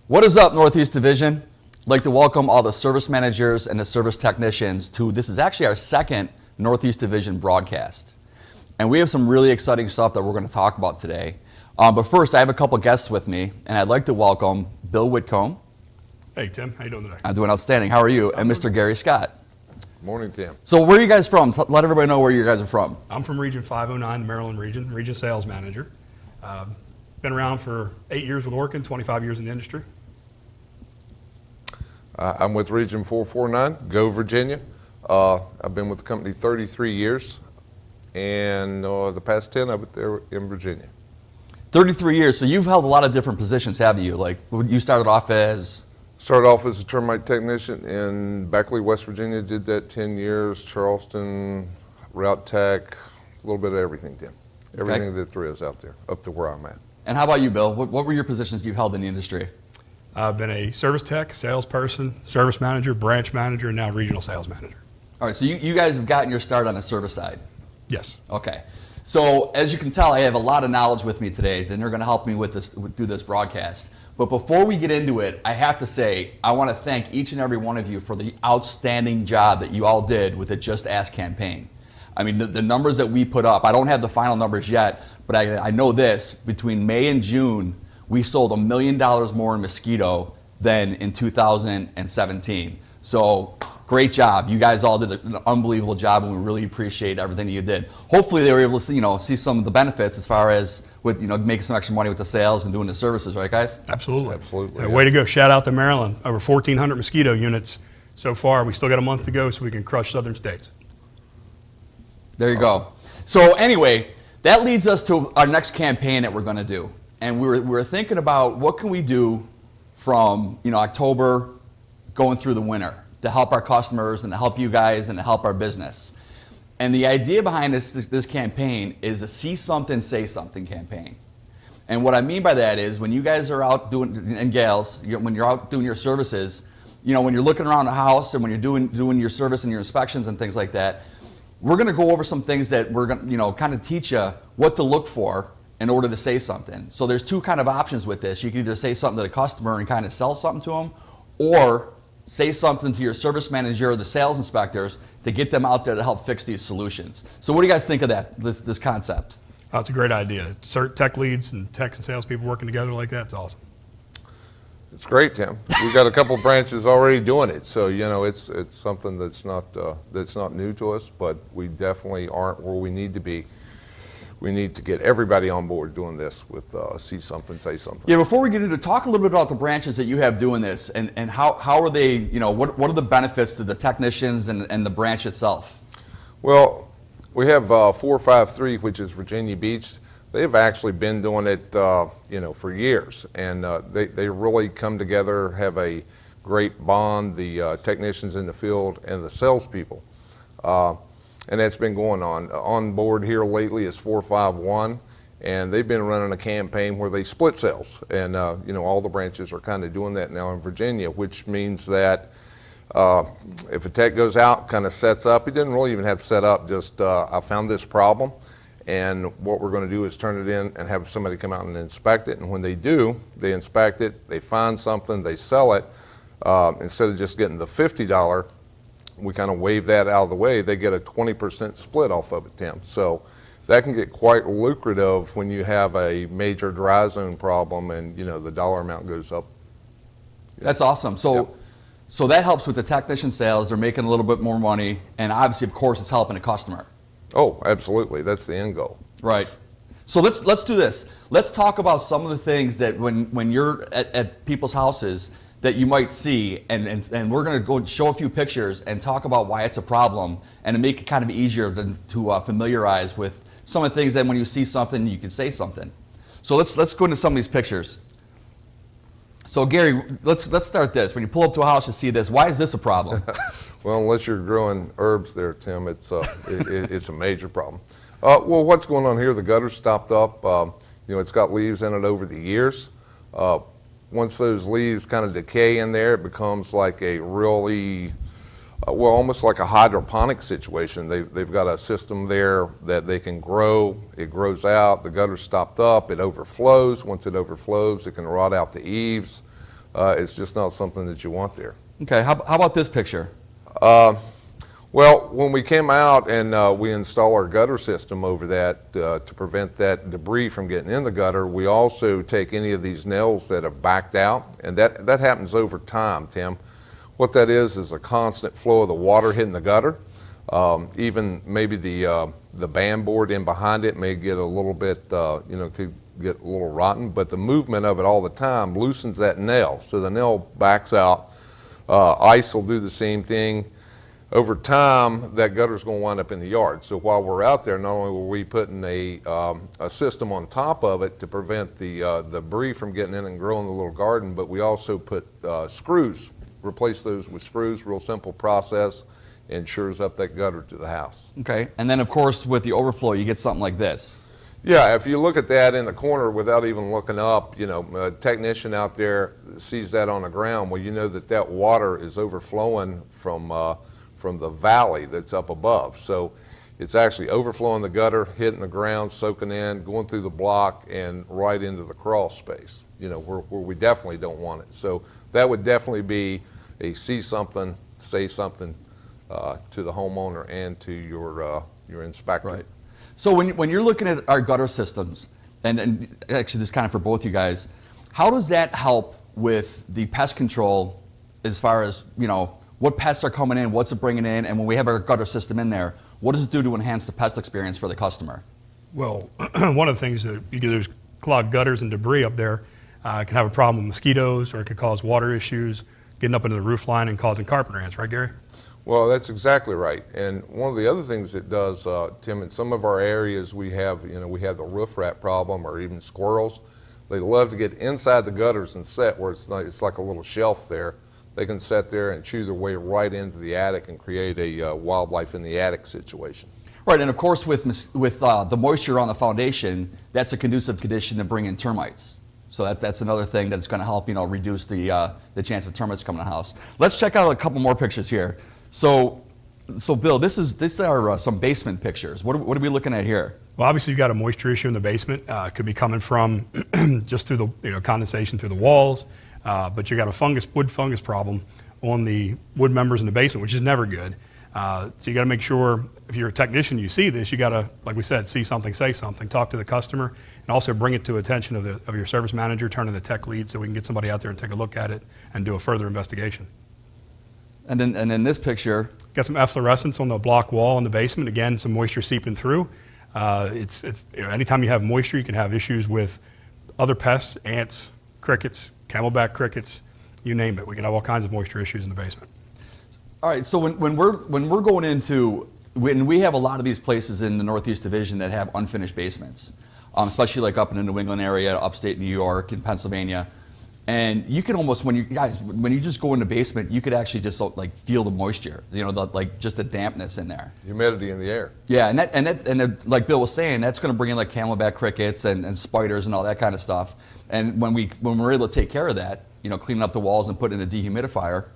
What is up, Northeast Division? I'd like to welcome all the service managers and the service technicians to this is actually our second Northeast Division broadcast. And we have some really exciting stuff that we're going to talk about today. But first, I have a couple guests with me, and I'd like to welcome Bill Whitcomb. Hey, Tim. How you doing today? I'm doing outstanding. How are you? And Mr. Gary Scott. Morning, Tim. So where are you guys from? Let everybody know where you guys are from. I'm from Region 509, the Maryland region sales manager. Been around for 8 years with Orkin, 25 years in the industry. I'm with Region 449, Go Virginia. I've been with the company 33 years, and the past 10 I've been there in Virginia. 33 years, so you've held a lot of different positions, haven't you? Like, you started off as? Started off as a termite technician in Beckley, West Virginia, did that 10 years, Charleston, route tech, a little bit of everything, Tim. Everything that there is out there, up to where I'm at. And how about you, Bill? What were your positions you've held in the industry? I've been a service tech, salesperson, service manager, branch manager, and now regional sales manager. All right, so you guys have gotten your start on the service side. Yes. Okay. So as you can tell, I have a lot of knowledge with me today, and they're going to help me with this through this broadcast. But before we get into it, I have to say, I want to thank each and every one of you for the outstanding job that you all did with the Just Ask campaign. I mean, the numbers that we put up, I don't have the final numbers yet, but I know this, between May and June, we sold $1 million more in mosquito than in 2017. So great job. You guys all did an unbelievable job, and we really appreciate everything you did. Hopefully they were able to see some of the benefits as far as with making some extra money with the sales and doing the services, right, guys? Absolutely. Absolutely. Way to go. Shout out to Maryland. Over 1,400 mosquito units so far. We still got a month to go so we can crush southern states. There you go. So anyway, that leads us to our next campaign that we're going to do. And we were thinking about what can we do from October going through the winter to help our customers and to help you guys and to help our business. And the idea behind this campaign is a see something, say something campaign. And what I mean by that is when you guys are out doing, and gals, when you're out doing your services, when you're looking around the house and when you're doing your service and your inspections and things like that, we're going to go over some things that we're going to, kind of teach you what to look for in order to say something. So there's two kind of options with this. You can either say something to the customer and kind of sell something to them, or say something to your service manager or the sales inspectors to get them out there to help fix these solutions. So what do you guys think of that, this concept? Oh, it's a great idea. Tech leads and techs and salespeople working together like that, it's awesome. It's great, Tim. We've got a couple branches already doing it, so it's something that's not new to us, but we definitely aren't where we need to be. We need to get everybody on board doing this with see something, say something. Yeah, before we get into talk a little bit about the branches that you have doing this and how are they, what are the benefits to the technicians and the branch itself? Well, we have 453, which is Virginia Beach. They've actually been doing it, for years, and they really come together, have a great bond, the technicians in the field and the salespeople. And that's been going on. On board here lately is 451, and they've been running a campaign where they split sales. And, all the branches are kind of doing that now in Virginia, which means that if a tech goes out, kind of sets up, he didn't really even have to set up, just I found this problem, and what we're going to do is turn it in and have somebody come out and inspect it. And when they do, they inspect it, they find something, they sell it. Instead of just getting the $50, we kind of wave that out of the way, they get a 20% split off of it, Tim. So that can get quite lucrative when you have a major dry zone problem and, the dollar amount goes up. That's awesome. So that helps with the technician sales. They're making a little bit more money, and obviously, of course, it's helping the customer. Oh, absolutely. That's the end goal. Right. So let's do this. Let's talk about some of the things that when you're at people's houses that you might see, and we're going to go show a few pictures and talk about why it's a problem and to make it kind of easier to familiarize with some of the things that when you see something, you can say something. So let's go into some of these pictures. So Gary, let's start this. When you pull up to a house and see this, why is this a problem? Well, unless you're growing herbs there, Tim, it's a major problem. Well, what's going on here? The gutter's stopped up. It's got leaves in it over the years. Once those leaves kind of decay in there, it becomes like a really, almost like a hydroponic situation. They've got a system there that they can grow. It grows out. The gutter's stopped up. It overflows. Once it overflows, it can rot out the eaves. It's just not something that you want there. Okay, how about this picture? Well, when we came out and we install our gutter system over that to prevent that debris from getting in the gutter, we also take any of these nails that have backed out, and that happens over time, Tim. What that is a constant flow of the water hitting the gutter. Even maybe the band board in behind it may get a little bit, could get a little rotten, but the movement of it all the time loosens that nail, so the nail backs out. Ice will do the same thing. Over time, that gutter's going to wind up in the yard. So while we're out there, not only were we putting a system on top of it to prevent the debris from getting in and growing the little garden, but we also put screws, replace those with screws, real simple process, ensures up that gutter to the house. Okay, and then of course with the overflow, you get something like this. Yeah, if you look at that in the corner without even looking up, a technician out there sees that on the ground, well, you know that water is overflowing from the valley that's up above. So it's actually overflowing the gutter, hitting the ground, soaking in, going through the block, and right into the crawl space, where we definitely don't want it. So that would definitely be a see something, say something to the homeowner and to your inspector. Right. So when you're looking at our gutter systems, and actually this is kind of for both you guys, how does that help with the pest control as far as, what pests are coming in, what's it bringing in, and when we have our gutter system in there, what does it do to enhance the pest experience for the customer? Well, one of the things that there's clogged gutters and debris up there can have a problem with mosquitoes, or it could cause water issues, getting up into the roof line and causing carpet ants, right, Gary? Well, that's exactly right. And one of the other things it does, Tim, in some of our areas we have the roof rat problem, or even squirrels. They love to get inside the gutters and sit where it's like a little shelf there. They can sit there and chew their way right into the attic and create a wildlife in the attic situation. Right, and of course with the moisture on the foundation, that's a conducive condition to bring in termites. So that's another thing that's going to help reduce the chance of termites coming to the house. Let's check out a couple more pictures here. So Bill, these are some basement pictures. What are we looking at here? Well, obviously you've got a moisture issue in the basement. It could be coming from just through the condensation through the walls, but you got a wood fungus problem on the wood members in the basement, which is never good. So you got to make sure, if you're a technician, you see this, you got to, like we said, see something, say something, talk to the customer, and also bring it to attention of your service manager, turn in the tech lead, so we can get somebody out there and take a look at it and do a further investigation. And then this picture, got some efflorescence on the block wall in the basement. Again, some moisture seeping through. Anytime you have moisture, you can have issues with other pests, ants, crickets, camelback crickets, you name it. We can have all kinds of moisture issues in the basement. all right. So when we're going into, when we have a lot of these places in the Northeast Division that have unfinished basements, especially like up in the New England area, upstate New York and Pennsylvania. And you can almost, when you just go in the basement, you could actually just like feel the moisture, just the dampness in there. Humidity in the air. Yeah, and like Bill was saying, that's going to bring in like camelback crickets and spiders and all that kind of stuff. And when we're able to take care of that, cleaning up the walls and putting in a dehumidifier,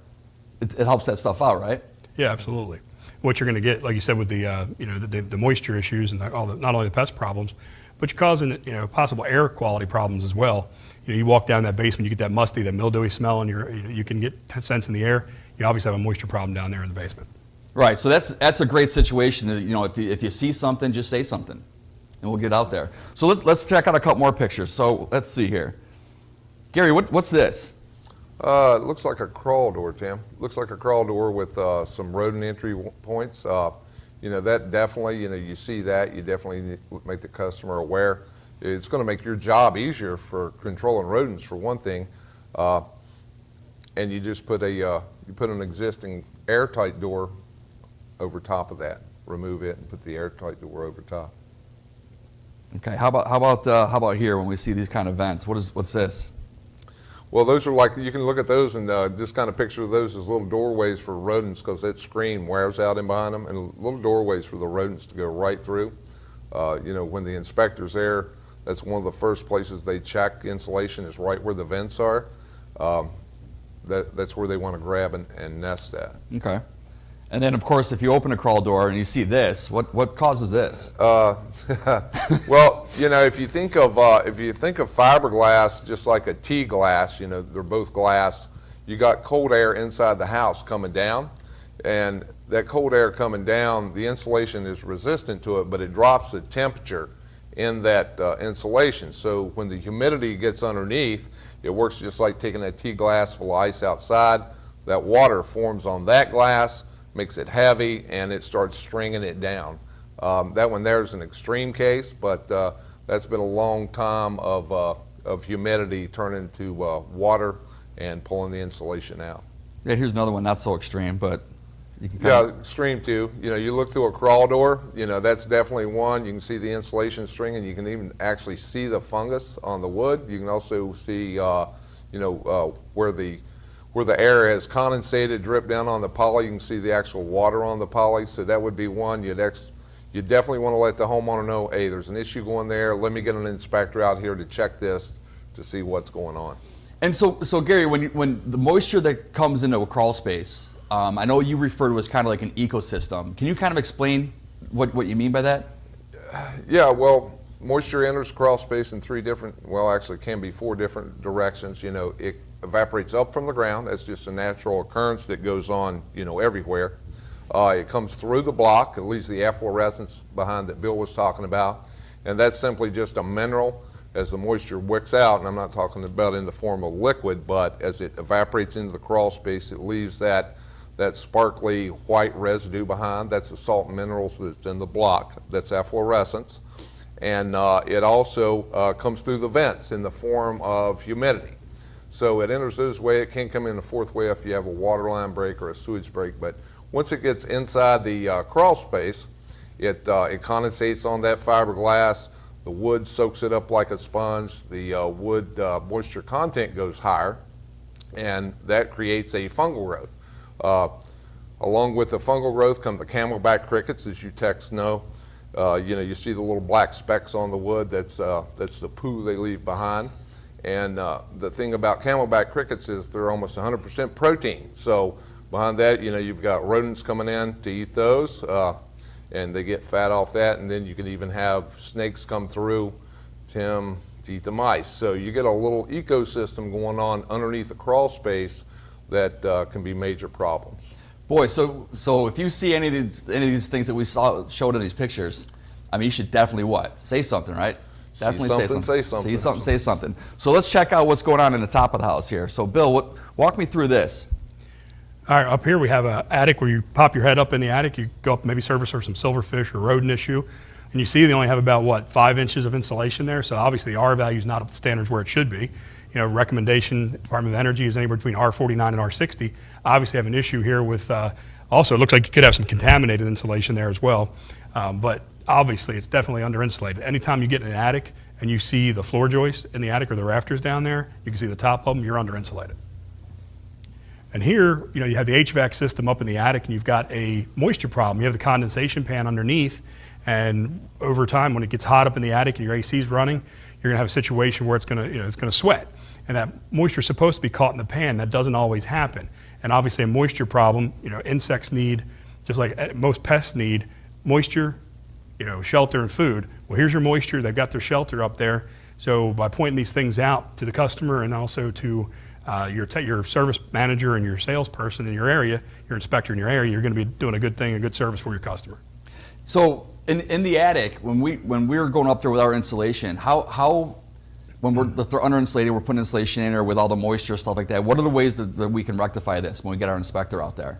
it helps that stuff out, right? Yeah, absolutely. What you're going to get, like you said, with the moisture issues and not only the pest problems, but you're causing possible air quality problems as well. You walk down that basement, you get that musty, that mildewy smell, and you can get sense in the air. You obviously have a moisture problem down there in the basement. Right. So that's a great situation. If you see something, just say something, and we'll get out there. So let's check out a couple more pictures. So let's see here. Gary, what's this? It looks like a crawl door, Tim. Looks like a crawl door with some rodent entry points. That definitely, you see that, you definitely need to make the customer aware. It's going to make your job easier for controlling rodents, for one thing. And you just put an existing airtight door over top of that. Remove it and put the airtight door over top. Okay. How about here when we see these kind of vents? What's this? Well, those are like, you can look at those and just kind of picture those as little doorways for rodents, because that screen wears out in behind them, and little doorways for the rodents to go right through. When the inspector's there, that's one of the first places they check insulation, is right where the vents are. That's where they want to grab and nest at. Okay. And then, of course, if you open a crawl door and you see this, what causes this? Well, you know, if you think of fiberglass just like a tea glass, you know, they're both glass. You got cold air inside the house coming down, and that cold air coming down, the insulation is resistant to it, but it drops the temperature in that insulation. So when the humidity gets underneath, it works just like taking a tea glass full of ice outside. That water forms on that glass, makes it heavy, and it starts stringing it down. That one there is an extreme case, but that's been a long time of humidity turning to water and pulling the insulation out. Yeah, here's another one, not so extreme, but you can Yeah, extreme too. You know, you look through a crawl door, you know, that's definitely one. You can see the insulation string, and you can even actually see the fungus on the wood. You can also see, you know, where the air has condensated, dripped down on the poly. You can see the actual water on the poly. So that would be one. You definitely want to let the homeowner know, hey, there's an issue going there. Let me get an inspector out here to check this to see what's going on. And so Gary, when the moisture that comes into a crawl space, I know you refer to it as kind of like an ecosystem. Can you kind of explain what you mean by that? Yeah, well, moisture enters crawl space in actually it can be 4 different directions. You know, it evaporates up from the ground. That's just a natural occurrence that goes on, you know, everywhere. It comes through the block. It leaves the efflorescence behind that Bill was talking about. And that's simply just a mineral as the moisture wicks out. And I'm not talking about in the form of liquid, but as it evaporates into the crawl space, it leaves that sparkly white residue behind. That's the salt and minerals that's in the block. That's efflorescence. And it also comes through the vents in the form of humidity. So it enters this way. It can come in the 4th way if you have a water line break or a sewage break. But once it gets inside the crawl space, it condensates on that fiberglass. The wood soaks it up like a sponge. The wood moisture content goes higher, and that creates a fungal growth. Along with the fungal growth come the camelback crickets, as you techs know. You know, you see the little black specks on the wood. That's the poo they leave behind. And the thing about camelback crickets is they're almost 100% protein. So behind that, you know, you've got rodents coming in to eat those, and they get fat off that. And then you can even have snakes come through, Tim, to eat the mice. So you get a little ecosystem going on underneath the crawl space that can be major problems. Boy, so if you see any of these things that we showed in these pictures, I mean, you should definitely say something, right? Definitely say something. See something, say something. So let's check out what's going on in the top of the house here. So Bill, walk me through this. All right, up here we have an attic where you pop your head up in the attic, you go up maybe service for some silverfish or rodent issue, and you see they only have about, 5 inches of insulation there, so obviously the R value is not up to standards where it should be. You know, recommendation, Department of Energy is anywhere between R49 and R60. Obviously have an issue here with, also it looks like you could have some contaminated insulation there as well, but obviously it's definitely under insulated. Anytime you get in an attic and you see the floor joists in the attic or the rafters down there, you can see the top of them, you're under insulated. And here, you know, you have the HVAC system up in the attic and you've got a moisture problem. You have the condensation pan underneath, and over time when it gets hot up in the attic and your AC is running, you're gonna have a situation where it's gonna sweat. And that moisture is supposed to be caught in the pan. That doesn't always happen. And obviously a moisture problem, you know, insects need, just like most pests need, moisture, you know, shelter and food. Well, here's your moisture. They've got their shelter up there. So by pointing these things out to the customer and also to your service manager and your salesperson in your area, your inspector in your area, you're going to be doing a good thing, a good service for your customer. So in the attic, when we're going up there with our insulation, how when they're under insulated, we're putting insulation in there with all the moisture, stuff like that. What are the ways that we can rectify this when we get our inspector out there?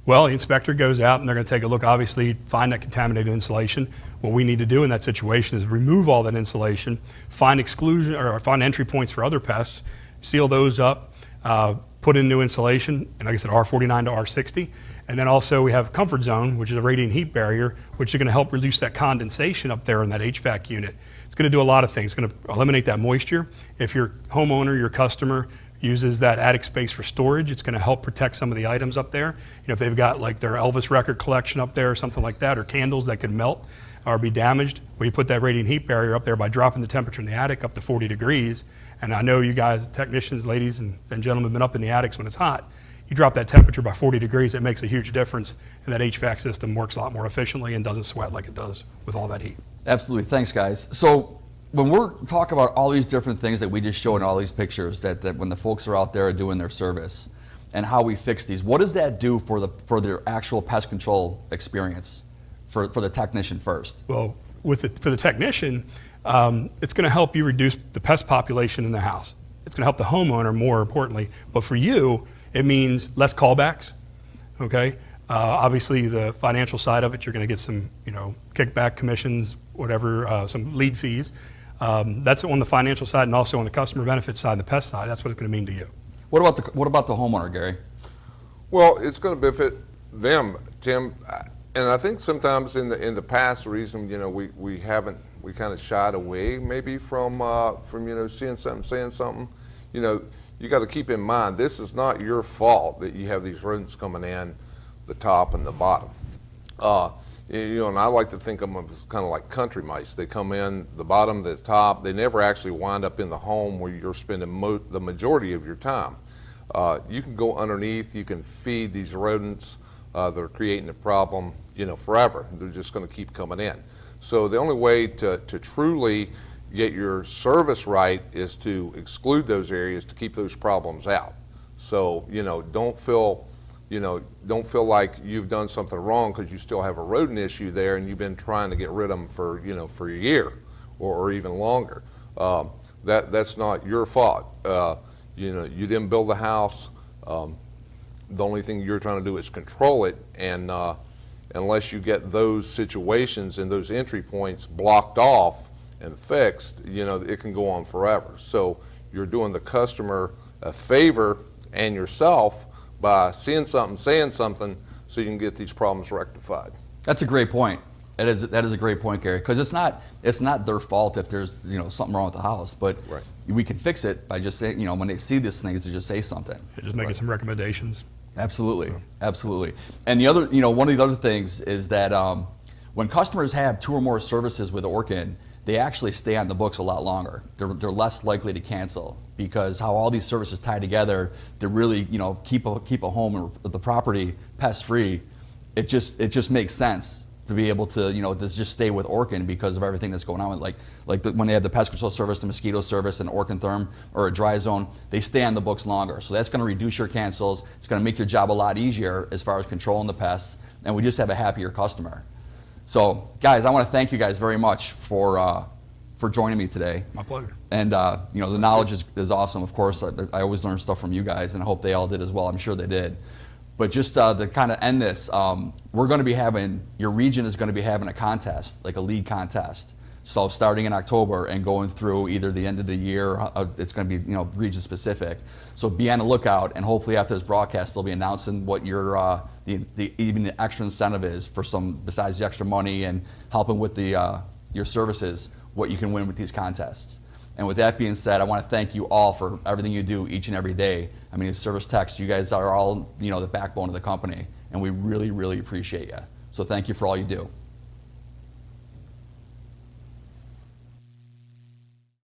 Well, the inspector goes out and they're going to take a look, obviously find that contaminated insulation. What we need to do in that situation is remove all that insulation, find exclusion or find entry points for other pests, seal those up, put in new insulation, and like I said, R49 to R60. And then also we have Comfort Zone, which is a radiant heat barrier, which is going to help reduce that condensation up there in that HVAC unit. It's going to do a lot of things. It's going to eliminate that moisture. If your homeowner, your customer, uses that attic space for storage, it's going to help protect some of the items up there. You know, if they've got like their Elvis record collection up there or something like that, or candles that could melt or be damaged, well, you put that radiant heat barrier up there by dropping the temperature in the attic up to 40 degrees. And I know you guys, technicians, ladies and gentlemen, have been up in the attics when it's hot. you drop that temperature by 40 degrees, it makes a huge difference, and that HVAC system works a lot more efficiently and doesn't sweat like it does with all that heat. Absolutely. Thanks, guys. So when we're talking about all these different things that we just showed in all these pictures, that when the folks are out there doing their service and how we fix these, what does that do for their actual pest control experience for the technician first? Well, for the technician, it's going to help you reduce the pest population in the house. It's going to help the homeowner, more importantly. But for you, it means less callbacks. Okay. Obviously, the financial side of it, you're going to get some, kickback commissions, whatever, some lead fees. That's on the financial side, and also on the customer benefit side, the pest side. That's what it's going to mean to you. What about the homeowner, Gary? Well, it's going to benefit them, Tim. And I think sometimes in the past, the reason we kind of shied away maybe from seeing something, saying something. You got to keep in mind, this is not your fault that you have these rodents coming in the top and the bottom. And I like to think of them as kind of like country mice. They come in the bottom, the top. They never actually wind up in the home where you're spending the majority of your time. You can go underneath. You can feed these rodents that are creating a problem, forever. They're just going to keep coming in. So the only way to truly get your service right is to exclude those areas to keep those problems out. So don't feel like you've done something wrong because you still have a rodent issue there and you've been trying to get rid of them for a year or even longer. That's not your fault. You didn't build the house. The only thing you're trying to do is control it, and unless you get those situations and those entry points blocked off and fixed, it can go on forever. So you're doing the customer a favor and yourself by seeing something, saying something, so you can get these problems rectified. That's a great point. That is a great point, Gary, because it's not their fault if there's something wrong with the house, but Right. we can fix it by just saying, when they see these things, to just say something. Just making some recommendations. Absolutely, absolutely. And the other, one of the other things is that when customers have 2 or more services with Orkin, they actually stay on the books a lot longer. They're less likely to cancel because how all these services tie together to really keep a home or the property pest free. It just makes sense to be able to just stay with Orkin because of everything that's going on. When they have the pest control service, the mosquito service, and Orkin Therm or a dry zone, they stay on the books longer. So that's going to reduce your cancels. It's going to make your job a lot easier as far as controlling the pests, and we just have a happier customer. So, guys, I want to thank you guys very much for joining me today. My pleasure. And the knowledge is awesome. Of course, I always learn stuff from you guys, and I hope they all did as well. I'm sure they did. But just to kind of end this, your region is going to be having a contest, like a league contest. So starting in October and going through either the end of the year, it's going to be region specific. So be on the lookout, and hopefully after this broadcast, they'll be announcing what your even the extra incentive is for some besides the extra money and helping with your services, what you can win with these contests. And with that being said, I want to thank you all for everything you do each and every day. I mean, as service techs, you guys are all the backbone of the company, and we really, really appreciate you. So thank you for all you do.